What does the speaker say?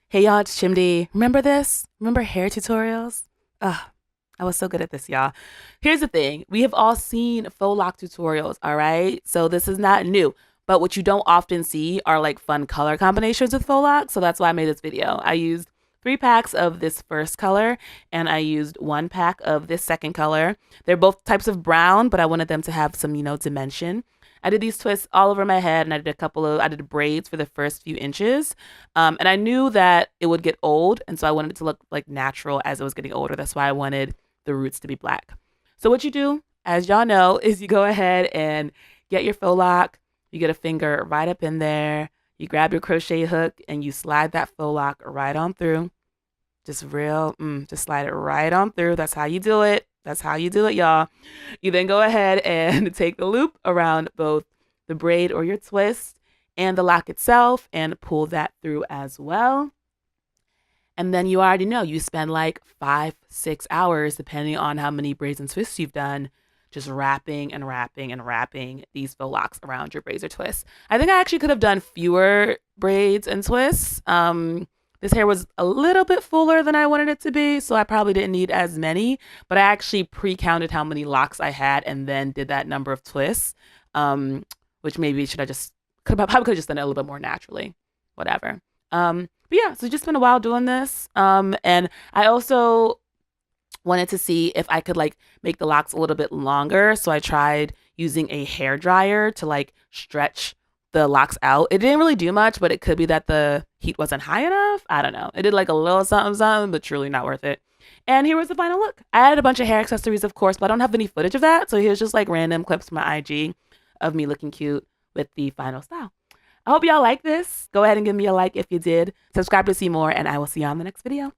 Hey y'all, it's Chimdi. Remember this? Remember hair tutorials? Ugh, I was so good at this, y'all. Here's the thing. We have all seen faux lock tutorials, all right? So this is not new. But what you don't often see are like fun color combinations with faux lock. So that's why I made this video. I used 3 packs of this first color and I used 1 pack of this second color. They're both types of brown, but I wanted them to have some, dimension. I did these twists all over my head and I did braids for the first few inches. And I knew that it would get old. And so I wanted it to look like natural as it was getting older. That's why I wanted the roots to be black. So what you do, as y'all know, is you go ahead and get your faux lock. You get a finger right up in there. You grab your crochet hook and you slide that faux lock right on through. Just slide it right on through. That's how you do it. That's how you do it, y'all. You then go ahead and take the loop around both the braid or your twist and the lock itself and pull that through as well. And then you already know you spend like 5, 6 hours, depending on how many braids and twists you've done, just wrapping and wrapping and wrapping these faux locks around your braids or twists. I think I actually could have done fewer braids and twists. This hair was a little bit fuller than I wanted it to be, so I probably didn't need as many, but I actually pre-counted how many locks I had and then did that number of twists, which maybe should I just, probably could have just done it a little bit more naturally, whatever. But yeah, so just been a while doing this. And I also wanted to see if I could like make the locks a little bit longer. So I tried using a hair dryer to like stretch the locks out. It didn't really do much, but it could be that the heat wasn't high enough. I don't know. It did like a little something, something, but truly not worth it. And here was the final look. I added a bunch of hair accessories, of course, but I don't have any footage of that. So here's just like random clips from my IG of me looking cute with the final style. I hope y'all like this. Go ahead and give me a like if you did. Subscribe to see more, and I will see you on the next video.